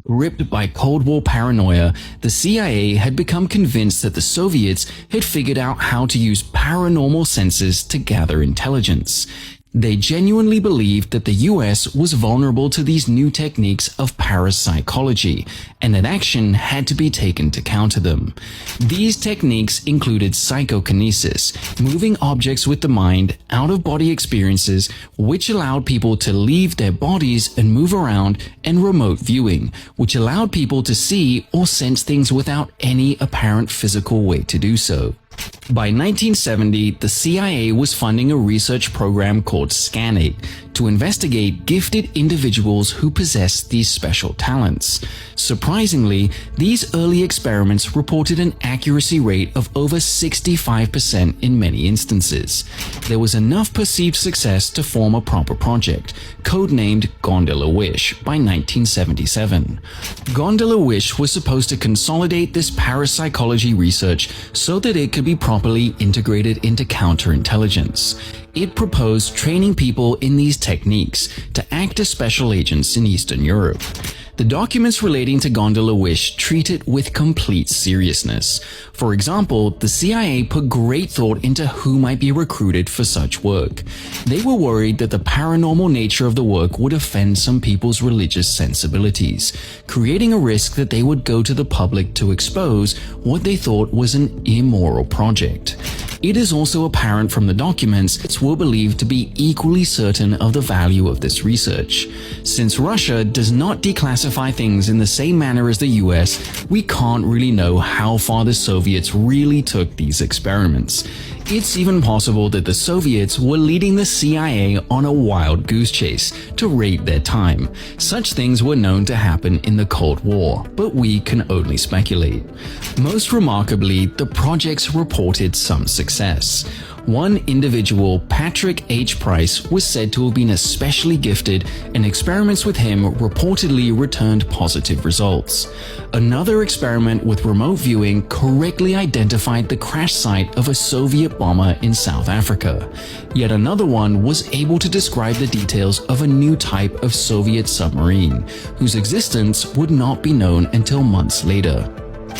Gripped by Cold War paranoia, the CIA had become convinced that the Soviets had figured out how to use paranormal senses to gather intelligence. They genuinely believed that the US was vulnerable to these new techniques of parapsychology, and that action had to be taken to counter them. These techniques included psychokinesis, moving objects with the mind, out-of-body experiences, which allowed people to leave their bodies and move around, and remote viewing, which allowed people to see or sense things without any apparent physical way to do so. By 1970, the CIA was funding a research program called Scan8 to investigate gifted individuals who possessed these special talents. Surprisingly, these early experiments reported an accuracy rate of over 65% in many instances. There was enough perceived success to form a proper project, codenamed Gondola Wish, by 1977. Gondola Wish was supposed to consolidate this parapsychology research so that it could be properly integrated into counterintelligence. It proposed training people in these techniques to act as special agents in Eastern Europe. The documents relating to Gondola Wish treat it with complete seriousness. For example, the CIA put great thought into who might be recruited for such work. They were worried that the paranormal nature of the work would offend some people's religious sensibilities, creating a risk that they would go to the public to expose what they thought was an immoral project. It is also apparent from the documents that were believed to be equally certain of the value of this research. Since Russia does not declassify things in the same manner as the US, we can't really know how far the Soviets really took these experiments. It's even possible that the Soviets were leading the CIA on a wild goose chase to rate their time. Such things were known to happen in the Cold War, but we can only speculate. Most remarkably, the projects reported some success. One individual, Patrick H. Price, was said to have been especially gifted, and experiments with him reportedly returned positive results. Another experiment with remote viewing correctly identified the crash site of a Soviet bomber in South Africa. Yet another one was able to describe the details of a new type of Soviet submarine, whose existence would not be known until months later.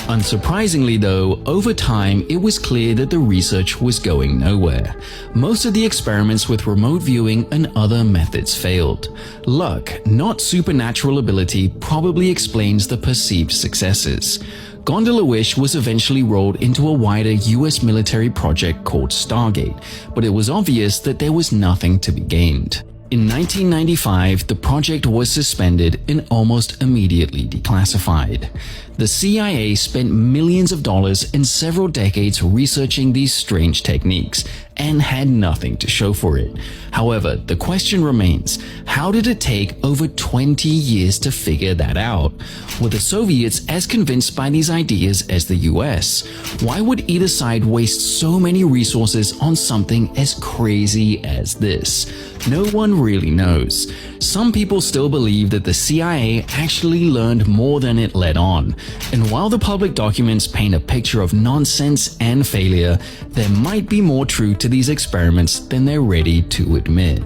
Unsurprisingly though, over time it was clear that the research was going nowhere. Most of the experiments with remote viewing and other methods failed. Luck, not supernatural ability, probably explains the perceived successes. Gondola Wish was eventually rolled into a wider US military project called Stargate, but it was obvious that there was nothing to be gained. In 1995, the project was suspended and almost immediately declassified. The CIA spent millions of dollars and several decades researching these strange techniques and had nothing to show for it. However, the question remains, how did it take over 20 years to figure that out? Were the Soviets as convinced by these ideas as the US? Why would either side waste so many resources on something as crazy as this? No one really knows. Some people still believe that the CIA actually learned more than it let on. And while the public documents paint a picture of nonsense and failure, there might be more truth to these experiments than they're ready to admit.